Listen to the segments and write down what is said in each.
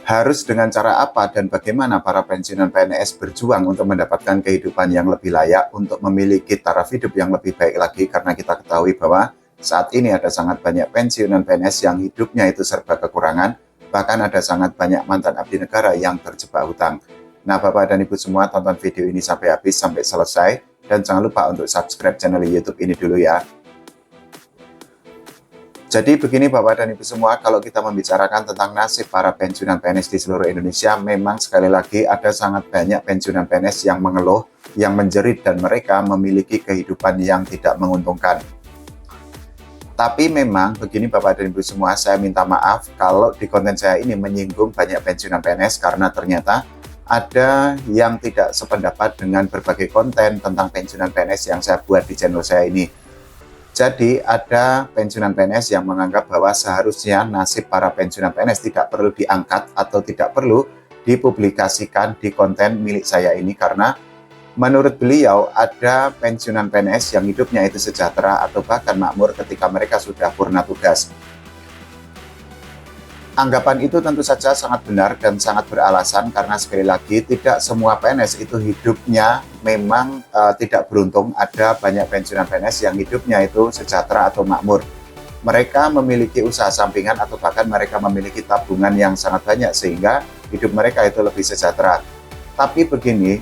Harus dengan cara apa dan bagaimana para pensiunan PNS berjuang untuk mendapatkan kehidupan yang lebih layak, untuk memiliki taraf hidup yang lebih baik lagi, karena kita ketahui bahwa saat ini ada sangat banyak pensiunan PNS yang hidupnya itu serba kekurangan, bahkan ada sangat banyak mantan abdi negara yang terjebak hutang. Nah, Bapak dan Ibu semua, tonton video ini sampai habis, sampai selesai, dan jangan lupa untuk subscribe channel YouTube ini dulu ya. Jadi begini Bapak dan Ibu semua, kalau kita membicarakan tentang nasib para pensiunan PNS di seluruh Indonesia, memang sekali lagi ada sangat banyak pensiunan PNS yang mengeluh, yang menjerit, dan mereka memiliki kehidupan yang tidak menguntungkan. Tapi memang begini Bapak dan Ibu semua, saya minta maaf kalau di konten saya ini menyinggung banyak pensiunan PNS karena ternyata ada yang tidak sependapat dengan berbagai konten tentang pensiunan PNS yang saya buat di channel saya ini. Jadi ada pensiunan PNS yang menganggap bahwa seharusnya nasib para pensiunan PNS tidak perlu diangkat atau tidak perlu dipublikasikan di konten milik saya ini karena menurut beliau ada pensiunan PNS yang hidupnya itu sejahtera atau bahkan makmur ketika mereka sudah purna tugas. Anggapan itu tentu saja sangat benar dan sangat beralasan karena sekali lagi tidak semua PNS itu hidupnya memang tidak beruntung. Ada banyak pensiunan PNS yang hidupnya itu sejahtera atau makmur. Mereka memiliki usaha sampingan atau bahkan mereka memiliki tabungan yang sangat banyak sehingga hidup mereka itu lebih sejahtera. Tapi begini,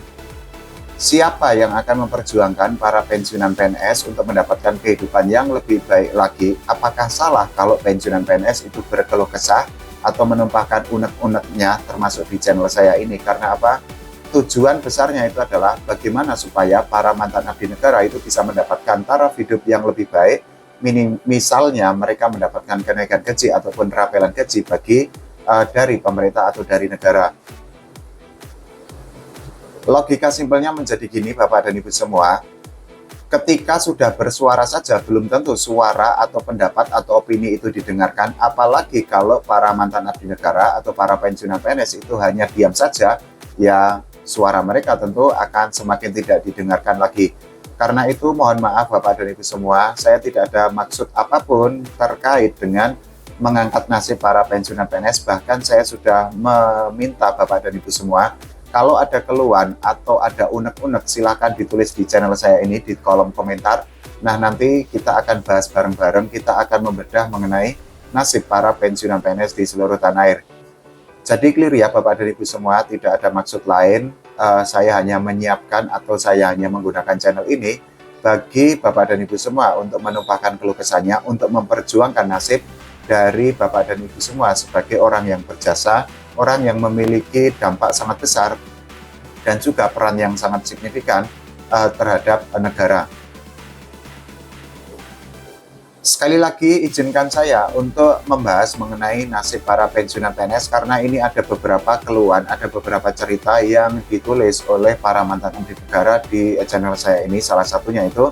siapa yang akan memperjuangkan para pensiunan PNS untuk mendapatkan kehidupan yang lebih baik lagi? Apakah salah kalau pensiunan PNS itu berkeluh kesah atau menumpahkan unek-uneknya termasuk di channel saya ini? Karena apa? Tujuan besarnya itu adalah bagaimana supaya para mantan abdi negara itu bisa mendapatkan taraf hidup yang lebih baik. Misalnya mereka mendapatkan kenaikan gaji ataupun rapelan gaji bagi dari pemerintah atau dari negara. Logika simpelnya menjadi gini Bapak dan Ibu semua, ketika sudah bersuara saja belum tentu suara atau pendapat atau opini itu didengarkan, apalagi kalau para mantan abdi negara atau para pensiunan PNS itu hanya diam saja, ya suara mereka tentu akan semakin tidak didengarkan lagi. Karena itu mohon maaf Bapak dan Ibu semua, saya tidak ada maksud apapun terkait dengan mengangkat nasib para pensiunan PNS, bahkan saya sudah meminta Bapak dan Ibu semua, kalau ada keluhan atau ada unek-unek silahkan ditulis di channel saya ini di kolom komentar. Nah nanti kita akan bahas bareng-bareng, kita akan membedah mengenai nasib para pensiunan PNS di seluruh tanah air. Jadi clear ya Bapak dan Ibu semua, tidak ada maksud lain. Saya hanya menyiapkan atau saya hanya menggunakan channel ini bagi Bapak dan Ibu semua untuk menumpahkan keluh kesahnya, untuk memperjuangkan nasib dari Bapak dan Ibu semua sebagai orang yang berjasa, orang yang memiliki dampak sangat besar dan juga peran yang sangat signifikan terhadap negara. Sekali lagi izinkan saya untuk membahas mengenai nasib para pensiunan PNS karena ini ada beberapa keluhan, ada beberapa cerita yang ditulis oleh para mantan abdi negara di channel saya ini. Salah satunya itu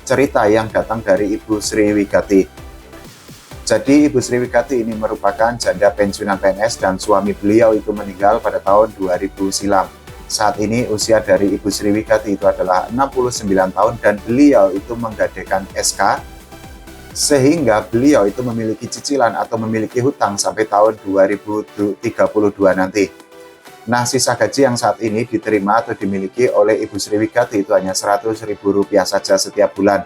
cerita yang datang dari Ibu Sri Wigati. Jadi Ibu Sri Wigati ini merupakan janda pensiunan PNS dan suami beliau itu meninggal pada tahun 2000 silam. Saat ini usia dari Ibu Sri Wigati itu adalah 69 tahun dan beliau itu menggadaikan SK sehingga beliau itu memiliki cicilan atau memiliki hutang sampai tahun 2032 nanti. Nah, sisa gaji yang saat ini diterima atau dimiliki oleh Ibu Sri Wigati itu hanya Rp100.000 saja setiap bulan.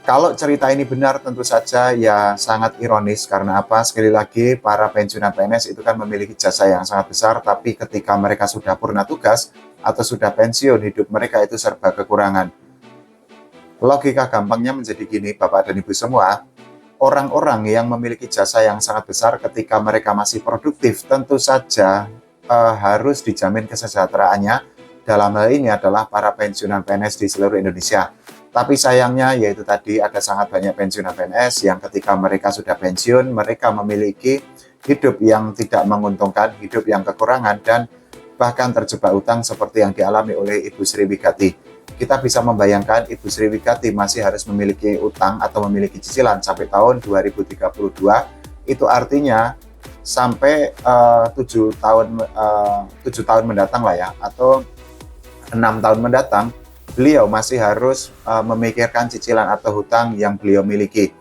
Kalau cerita ini benar tentu saja ya sangat ironis karena apa? Sekali lagi para pensiunan PNS itu kan memiliki jasa yang sangat besar, tapi ketika mereka sudah purna tugas atau sudah pensiun, hidup mereka itu serba kekurangan. Logika gampangnya menjadi gini Bapak dan Ibu semua, orang-orang yang memiliki jasa yang sangat besar ketika mereka masih produktif tentu saja harus dijamin kesejahteraannya. Dalam hal ini adalah para pensiunan PNS di seluruh Indonesia. Tapi sayangnya yaitu tadi ada sangat banyak pensiunan PNS yang ketika mereka sudah pensiun, mereka memiliki hidup yang tidak menguntungkan, hidup yang kekurangan, dan bahkan terjebak utang seperti yang dialami oleh Ibu Sri Wigati. Kita bisa membayangkan Ibu Sri Wigati masih harus memiliki utang atau memiliki cicilan sampai tahun 2032, itu artinya sampai 7 tahun mendatang lah ya, atau 6 tahun mendatang, beliau masih harus memikirkan cicilan atau hutang yang beliau miliki.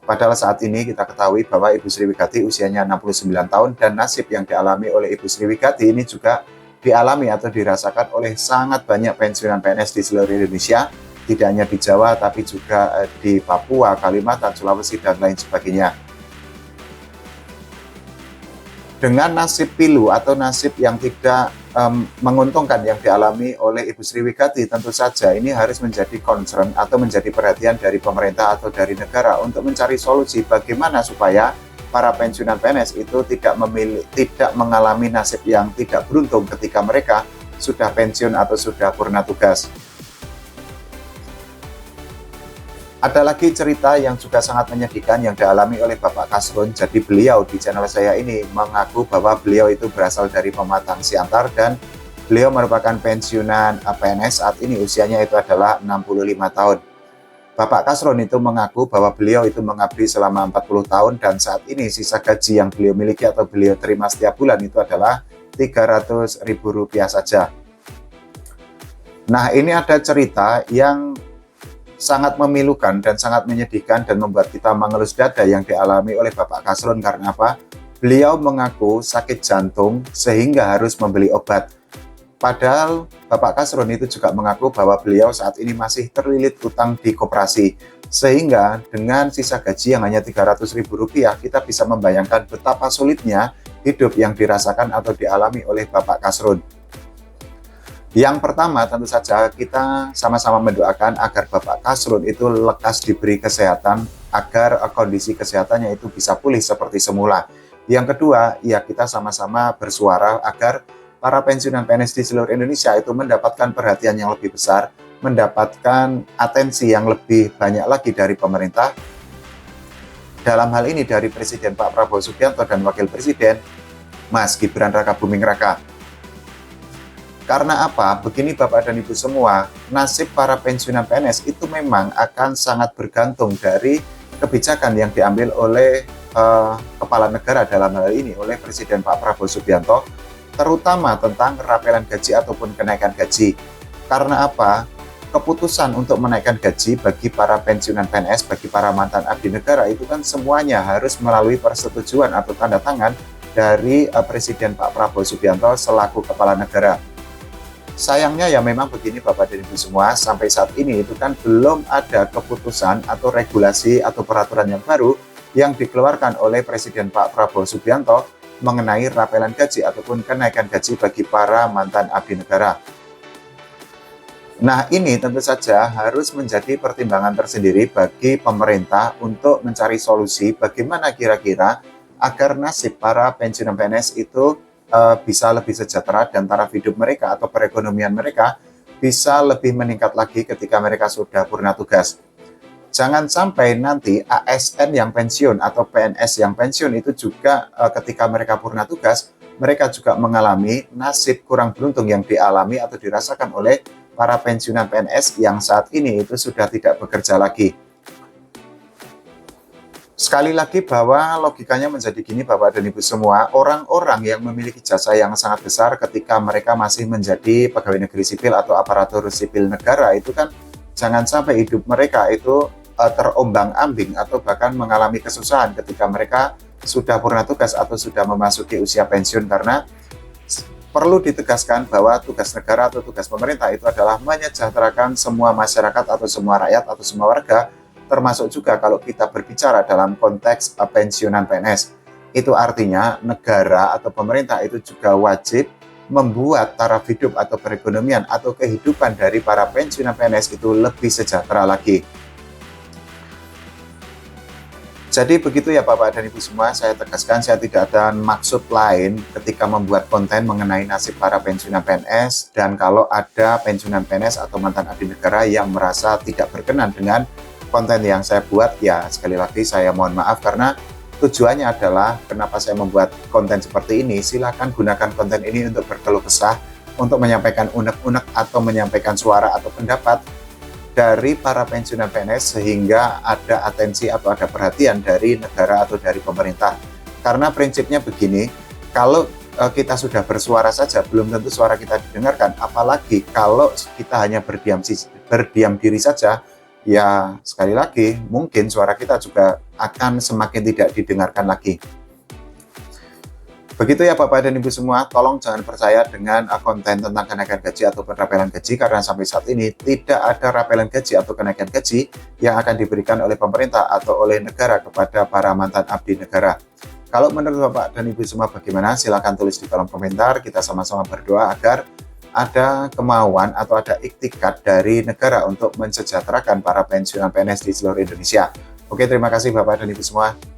Padahal saat ini kita ketahui bahwa Ibu Sriwigati usianya 69 tahun dan nasib yang dialami oleh Ibu Sriwigati ini juga dialami atau dirasakan oleh sangat banyak pensiunan PNS di seluruh Indonesia, tidak hanya di Jawa tapi juga di Papua, Kalimantan, Sulawesi, dan lain sebagainya. Dengan nasib pilu atau nasib yang tidak menguntungkan yang dialami oleh Ibu Sriwigati, tentu saja ini harus menjadi concern atau menjadi perhatian dari pemerintah atau dari negara untuk mencari solusi bagaimana supaya para pensiunan PNS itu tidak mengalami nasib yang tidak beruntung ketika mereka sudah pensiun atau sudah purna tugas. Ada lagi cerita yang juga sangat menyedihkan yang dialami oleh Bapak Kasron. Jadi beliau di channel saya ini mengaku bahwa beliau itu berasal dari Pematang Siantar dan beliau merupakan pensiunan PNS. Saat ini usianya itu adalah 65 tahun. Bapak Kasron itu mengaku bahwa beliau itu mengabdi selama 40 tahun dan saat ini sisa gaji yang beliau miliki atau beliau terima setiap bulan itu adalah Rp300.000 saja. Nah, ini ada cerita yang sangat memilukan dan sangat menyedihkan dan membuat kita mengelus dada yang dialami oleh Bapak Kasron. Karena apa? Beliau mengaku sakit jantung sehingga harus membeli obat. Padahal Bapak Kasron itu juga mengaku bahwa beliau saat ini masih terlilit utang di koperasi. Sehingga dengan sisa gaji yang hanya Rp300.000, kita bisa membayangkan betapa sulitnya hidup yang dirasakan atau dialami oleh Bapak Kasron. Yang pertama, tentu saja kita sama-sama mendoakan agar Bapak Kasron itu lekas diberi kesehatan, agar kondisi kesehatannya itu bisa pulih seperti semula. Yang kedua, ya kita sama-sama bersuara agar para pensiunan PNS di seluruh Indonesia itu mendapatkan perhatian yang lebih besar, mendapatkan atensi yang lebih banyak lagi dari pemerintah. Dalam hal ini dari Presiden Pak Prabowo Subianto dan Wakil Presiden Mas Gibran Rakabuming Raka. Karena apa? Begini Bapak dan Ibu semua, nasib para pensiunan PNS itu memang akan sangat bergantung dari kebijakan yang diambil oleh kepala negara, dalam hal ini oleh Presiden Pak Prabowo Subianto, terutama tentang rapelan gaji ataupun kenaikan gaji. Karena apa? Keputusan untuk menaikkan gaji bagi para pensiunan PNS, bagi para mantan abdi negara itu kan semuanya harus melalui persetujuan atau tanda tangan dari Presiden Pak Prabowo Subianto selaku kepala negara. Sayangnya ya memang begini Bapak dan Ibu semua, sampai saat ini itu kan belum ada keputusan atau regulasi atau peraturan yang baru yang dikeluarkan oleh Presiden Pak Prabowo Subianto mengenai rapelan gaji ataupun kenaikan gaji bagi para mantan abdi negara. Nah, ini tentu saja harus menjadi pertimbangan tersendiri bagi pemerintah untuk mencari solusi bagaimana kira-kira agar nasib para pensiunan PNS itu bisa lebih sejahtera dan taraf hidup mereka atau perekonomian mereka bisa lebih meningkat lagi ketika mereka sudah purna tugas. Jangan sampai nanti ASN yang pensiun atau PNS yang pensiun itu juga ketika mereka purna tugas, mereka juga mengalami nasib kurang beruntung yang dialami atau dirasakan oleh para pensiunan PNS yang saat ini itu sudah tidak bekerja lagi. Sekali lagi bahwa logikanya menjadi gini Bapak dan Ibu semua, orang-orang yang memiliki jasa yang sangat besar ketika mereka masih menjadi pegawai negeri sipil atau aparatur sipil negara itu kan jangan sampai hidup mereka itu terombang-ambing atau bahkan mengalami kesusahan ketika mereka sudah purna tugas atau sudah memasuki usia pensiun, karena perlu ditegaskan bahwa tugas negara atau tugas pemerintah itu adalah menyejahterakan semua masyarakat atau semua rakyat atau semua warga, termasuk juga kalau kita berbicara dalam konteks pensiunan PNS. Itu artinya negara atau pemerintah itu juga wajib membuat taraf hidup atau perekonomian atau kehidupan dari para pensiunan PNS itu lebih sejahtera lagi. Jadi begitu ya Bapak dan Ibu semua, saya tegaskan saya tidak ada maksud lain ketika membuat konten mengenai nasib para pensiunan PNS, dan kalau ada pensiunan PNS atau mantan abdi negara yang merasa tidak berkenan dengan konten yang saya buat, ya sekali lagi saya mohon maaf, karena tujuannya adalah kenapa saya membuat konten seperti ini. Silakan gunakan konten ini untuk berkeluh kesah, untuk menyampaikan unek-unek atau menyampaikan suara atau pendapat dari para pensiunan PNS sehingga ada atensi atau ada perhatian dari negara atau dari pemerintah. Karena prinsipnya begini, kalau kita sudah bersuara saja belum tentu suara kita didengarkan, apalagi kalau kita hanya berdiam diri saja ya sekali lagi mungkin suara kita juga akan semakin tidak didengarkan lagi. Begitu ya Bapak dan Ibu semua, tolong jangan percaya dengan konten tentang kenaikan gaji ataupun rapelan gaji, karena sampai saat ini tidak ada rapelan gaji atau kenaikan gaji yang akan diberikan oleh pemerintah atau oleh negara kepada para mantan abdi negara. Kalau menurut Bapak dan Ibu semua bagaimana? Silahkan tulis di kolom komentar, kita sama-sama berdoa agar ada kemauan atau ada iktikat dari negara untuk mensejahterakan para pensiunan PNS di seluruh Indonesia. Oke, terima kasih Bapak dan Ibu semua.